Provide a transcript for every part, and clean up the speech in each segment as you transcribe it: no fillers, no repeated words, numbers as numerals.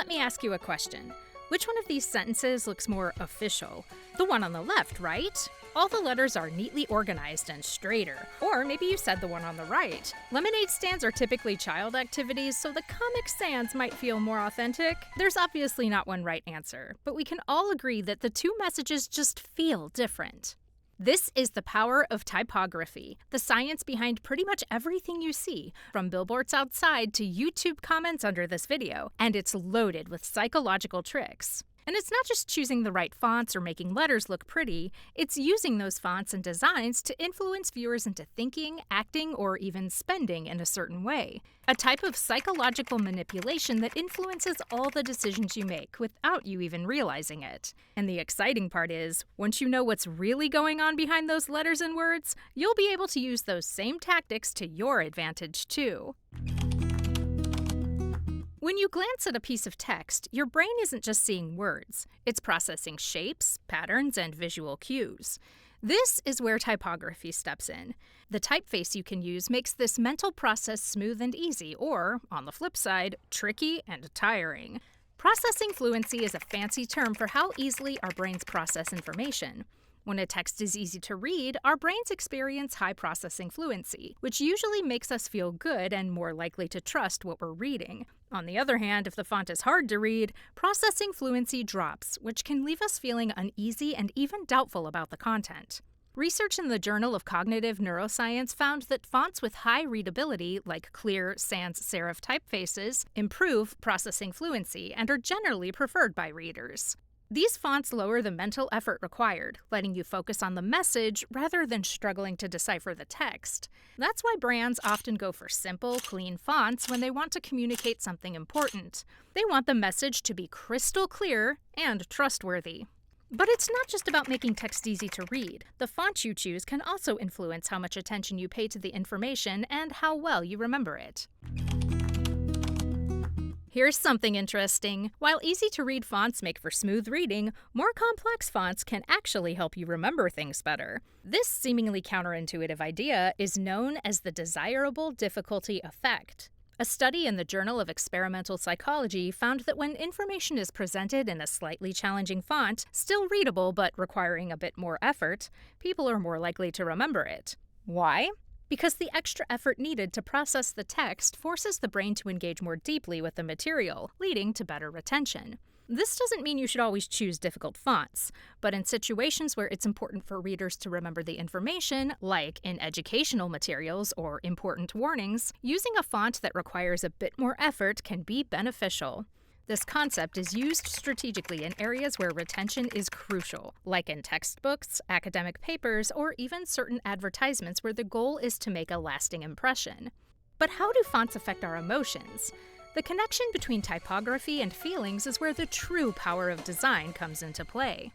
Let me ask you a question. Which one of these sentences looks more official? The one on the left, right? All the letters are neatly organized and straighter. Or maybe you said the one on the right. Lemonade stands are typically child activities, so the Comic Sans might feel more authentic. There's obviously not one right answer, but we can all agree that the two messages just feel different. This is the power of typography, the science behind pretty much everything you see, from billboards outside to YouTube comments under this video, and it's loaded with psychological tricks. And it's not just choosing the right fonts or making letters look pretty, it's using those fonts and designs to influence viewers into thinking, acting, or even spending in a certain way. A type of psychological manipulation that influences all the decisions you make without you even realizing it. And the exciting part is, once you know what's really going on behind those letters and words, you'll be able to use those same tactics to your advantage too. When you glance at a piece of text, your brain isn't just seeing words. It's processing shapes, patterns, and visual cues. This is where typography steps in. The typeface you can use makes this mental process smooth and easy, or, on the flip side, tricky and tiring. Processing fluency is a fancy term for how easily our brains process information. When a text is easy to read, our brains experience high processing fluency, which usually makes us feel good and more likely to trust what we're reading. On the other hand, if the font is hard to read, processing fluency drops, which can leave us feeling uneasy and even doubtful about the content. Research in the Journal of Cognitive Neuroscience found that fonts with high readability, like clear sans serif typefaces, improve processing fluency and are generally preferred by readers. These fonts lower the mental effort required, letting you focus on the message rather than struggling to decipher the text. That's why brands often go for simple, clean fonts when they want to communicate something important. They want the message to be crystal clear and trustworthy. But it's not just about making text easy to read. The font you choose can also influence how much attention you pay to the information and how well you remember it. Here's something interesting. While easy-to-read fonts make for smooth reading, more complex fonts can actually help you remember things better. This seemingly counterintuitive idea is known as the desirable difficulty effect. A study in the Journal of Experimental Psychology found that when information is presented in a slightly challenging font, still readable but requiring a bit more effort, people are more likely to remember it. Why? Because the extra effort needed to process the text forces the brain to engage more deeply with the material, leading to better retention. This doesn't mean you should always choose difficult fonts, but in situations where it's important for readers to remember the information, like in educational materials or important warnings, using a font that requires a bit more effort can be beneficial. This concept is used strategically in areas where retention is crucial, like in textbooks, academic papers, or even certain advertisements where the goal is to make a lasting impression. But how do fonts affect our emotions? The connection between typography and feelings is where the true power of design comes into play.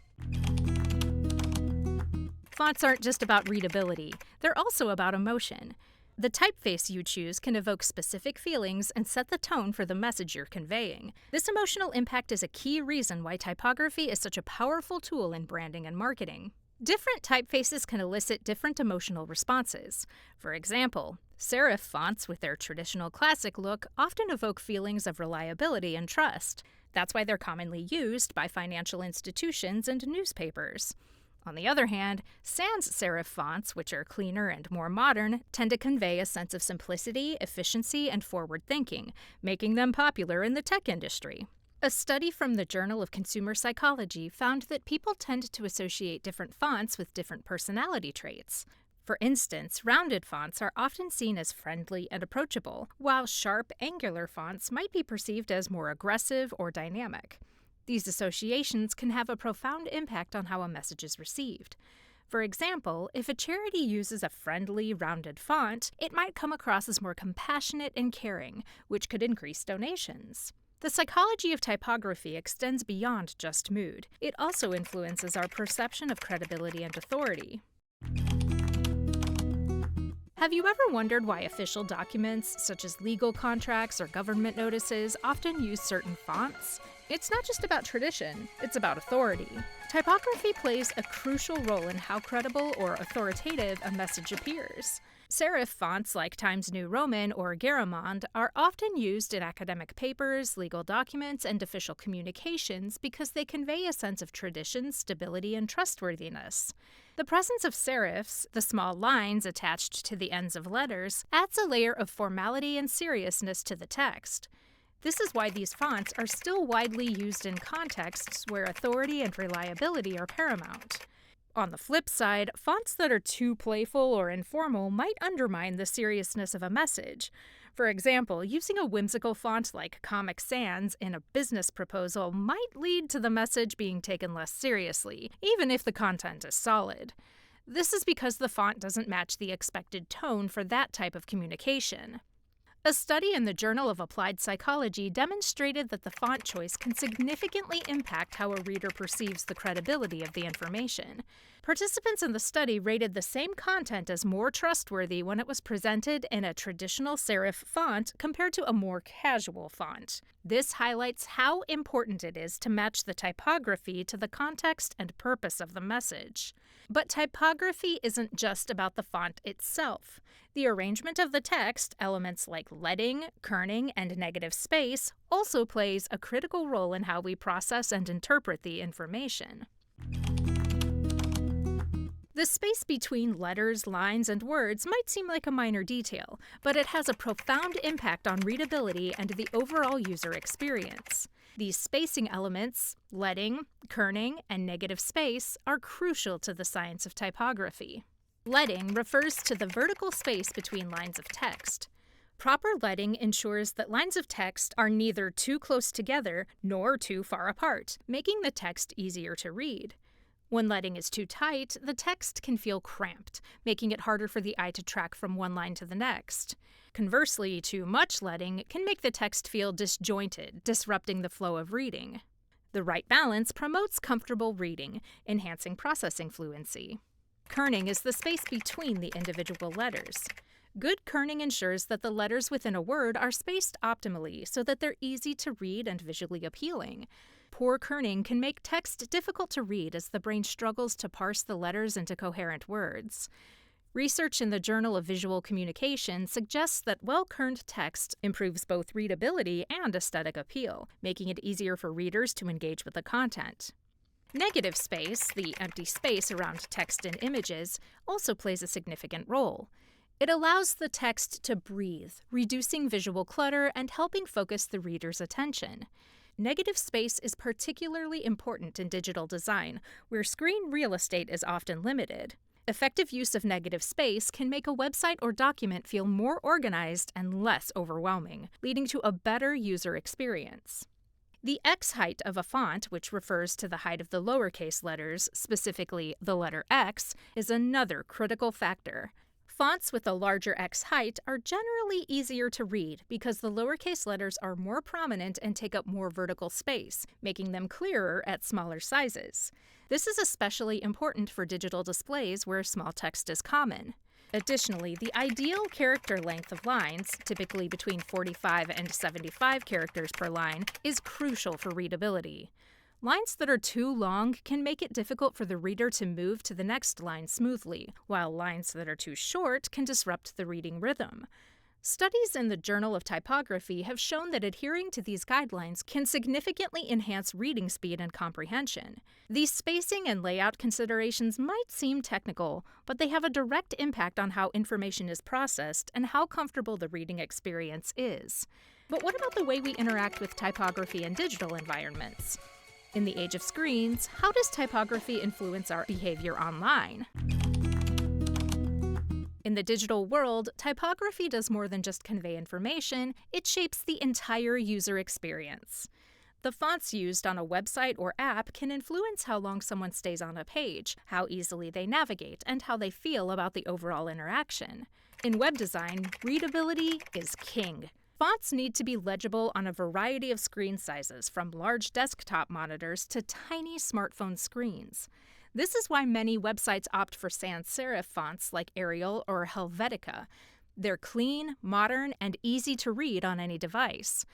Fonts aren't just about readability, they're also about emotion. The typeface you choose can evoke specific feelings and set the tone for the message you're conveying. This emotional impact is a key reason why typography is such a powerful tool in branding and marketing. Different typefaces can elicit different emotional responses. For example, serif fonts with their traditional classic look often evoke feelings of reliability and trust. That's why they're commonly used by financial institutions and newspapers. On the other hand, sans serif fonts, which are cleaner and more modern, tend to convey a sense of simplicity, efficiency, and forward thinking, making them popular in the tech industry. A study from the Journal of Consumer Psychology found that people tend to associate different fonts with different personality traits. For instance, rounded fonts are often seen as friendly and approachable, while sharp, angular fonts might be perceived as more aggressive or dynamic. These associations can have a profound impact on how a message is received. For example, if a charity uses a friendly, rounded font, it might come across as more compassionate and caring, which could increase donations. The psychology of typography extends beyond just mood. It also influences our perception of credibility and authority. Have you ever wondered why official documents, such as legal contracts or government notices, often use certain fonts? It's not just about tradition, it's about authority. Typography plays a crucial role in how credible or authoritative a message appears. Serif fonts like Times New Roman or Garamond are often used in academic papers, legal documents, and official communications because they convey a sense of tradition, stability, and trustworthiness. The presence of serifs, the small lines attached to the ends of letters, adds a layer of formality and seriousness to the text. This is why these fonts are still widely used in contexts where authority and reliability are paramount. On the flip side, fonts that are too playful or informal might undermine the seriousness of a message. For example, using a whimsical font like Comic Sans in a business proposal might lead to the message being taken less seriously, even if the content is solid. This is because the font doesn't match the expected tone for that type of communication. A study in the Journal of Applied Psychology demonstrated that the font choice can significantly impact how a reader perceives the credibility of the information. Participants in the study rated the same content as more trustworthy when it was presented in a traditional serif font compared to a more casual font. This highlights how important it is to match the typography to the context and purpose of the message. But typography isn't just about the font itself. The arrangement of the text, elements like leading, kerning, and negative space, also plays a critical role in how we process and interpret the information. The space between letters, lines, and words might seem like a minor detail, but it has a profound impact on readability and the overall user experience. These spacing elements, leading, kerning, and negative space, are crucial to the science of typography. Leading refers to the vertical space between lines of text. Proper leading ensures that lines of text are neither too close together nor too far apart, making the text easier to read. When leading is too tight, the text can feel cramped, making it harder for the eye to track from one line to the next. Conversely, too much leading can make the text feel disjointed, disrupting the flow of reading. The right balance promotes comfortable reading, enhancing processing fluency. Kerning is the space between the individual letters. Good kerning ensures that the letters within a word are spaced optimally so that they're easy to read and visually appealing. Poor kerning can make text difficult to read as the brain struggles to parse the letters into coherent words. Research in the Journal of Visual Communication suggests that well-kerned text improves both readability and aesthetic appeal, making it easier for readers to engage with the content. Negative space, the empty space around text and images, also plays a significant role. It allows the text to breathe, reducing visual clutter and helping focus the reader's attention. Negative space is particularly important in digital design, where screen real estate is often limited. Effective use of negative space can make a website or document feel more organized and less overwhelming, leading to a better user experience. The X height of a font, which refers to the height of the lowercase letters, specifically the letter X, is another critical factor. Fonts with a larger X height are generally easier to read because the lowercase letters are more prominent and take up more vertical space, making them clearer at smaller sizes. This is especially important for digital displays where small text is common. Additionally, the ideal character length of lines, typically between 45 and 75 characters per line, is crucial for readability. Lines that are too long can make it difficult for the reader to move to the next line smoothly, while lines that are too short can disrupt the reading rhythm. Studies in the Journal of Typography have shown that adhering to these guidelines can significantly enhance reading speed and comprehension. These spacing and layout considerations might seem technical, but they have a direct impact on how information is processed and how comfortable the reading experience is. But what about the way we interact with typography in digital environments? In the age of screens, how does typography influence our behavior online? In the digital world, typography does more than just convey information, it shapes the entire user experience. The fonts used on a website or app can influence how long someone stays on a page, how easily they navigate, and how they feel about the overall interaction. In web design, readability is king. Fonts need to be legible on a variety of screen sizes, from large desktop monitors to tiny smartphone screens. This is why many websites opt for sans serif fonts like Arial or Helvetica. They're clean, modern, and easy to read on any device.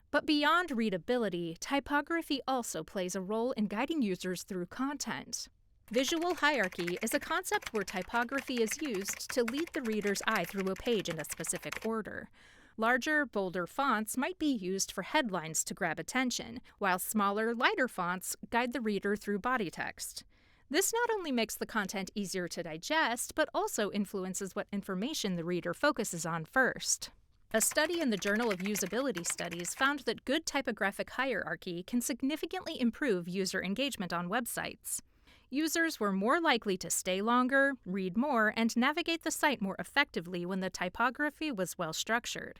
But beyond readability, typography also plays a role in guiding users through content. Visual hierarchy is a concept where typography is used to lead the reader's eye through a page in a specific order. Larger, bolder fonts might be used for headlines to grab attention, while smaller, lighter fonts guide the reader through body text. This not only makes the content easier to digest, but also influences what information the reader focuses on first. A study in the Journal of Usability Studies found that good typographic hierarchy can significantly improve user engagement on websites. Users were more likely to stay longer, read more, and navigate the site more effectively when the typography was well structured.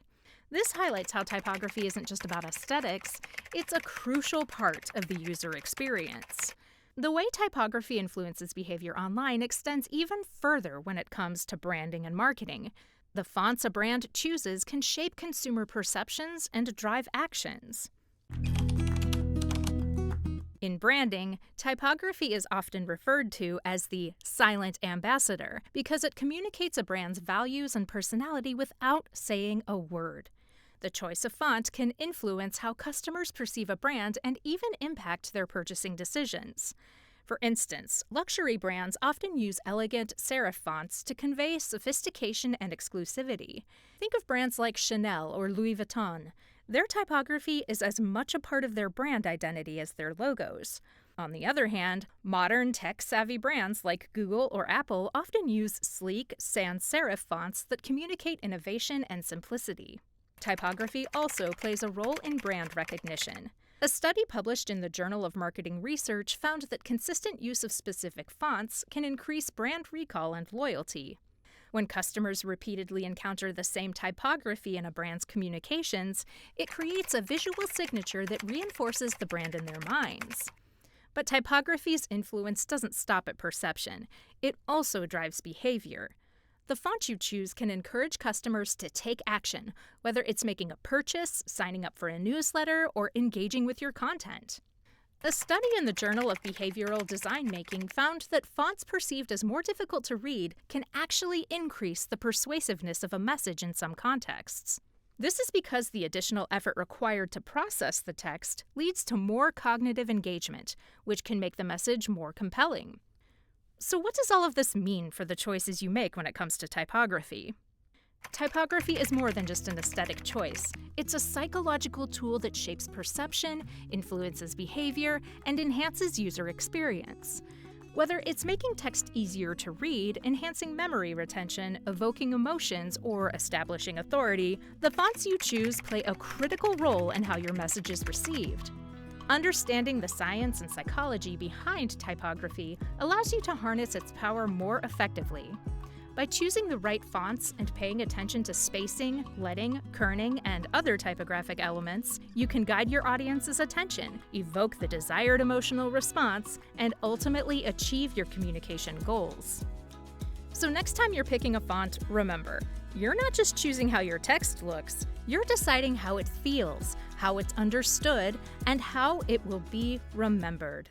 This highlights how typography isn't just about aesthetics, it's a crucial part of the user experience. The way typography influences behavior online extends even further when it comes to branding and marketing. The fonts a brand chooses can shape consumer perceptions and drive actions. In branding, typography is often referred to as the silent ambassador because it communicates a brand's values and personality without saying a word. The choice of font can influence how customers perceive a brand and even impact their purchasing decisions. For instance, luxury brands often use elegant serif fonts to convey sophistication and exclusivity. Think of brands like Chanel or Louis Vuitton. Their typography is as much a part of their brand identity as their logos. On the other hand, modern tech-savvy brands like Google or Apple often use sleek, sans serif fonts that communicate innovation and simplicity. Typography also plays a role in brand recognition. A study published in the Journal of Marketing Research found that consistent use of specific fonts can increase brand recall and loyalty. When customers repeatedly encounter the same typography in a brand's communications, it creates a visual signature that reinforces the brand in their minds. But typography's influence doesn't stop at perception. It also drives behavior. The font you choose can encourage customers to take action, whether it's making a purchase, signing up for a newsletter, or engaging with your content. A study in the Journal of Behavioral Design Making found that fonts perceived as more difficult to read can actually increase the persuasiveness of a message in some contexts. This is because the additional effort required to process the text leads to more cognitive engagement, which can make the message more compelling. So what does all of this mean for the choices you make when it comes to typography? Typography is more than just an aesthetic choice. It's a psychological tool that shapes perception, influences behavior, and enhances user experience. Whether it's making text easier to read, enhancing memory retention, evoking emotions, or establishing authority, the fonts you choose play a critical role in how your message is received. Understanding the science and psychology behind typography allows you to harness its power more effectively. By choosing the right fonts and paying attention to spacing, leading, kerning, and other typographic elements, you can guide your audience's attention, evoke the desired emotional response, and ultimately achieve your communication goals. So next time you're picking a font, remember, you're not just choosing how your text looks, you're deciding how it feels, how it's understood, and how it will be remembered.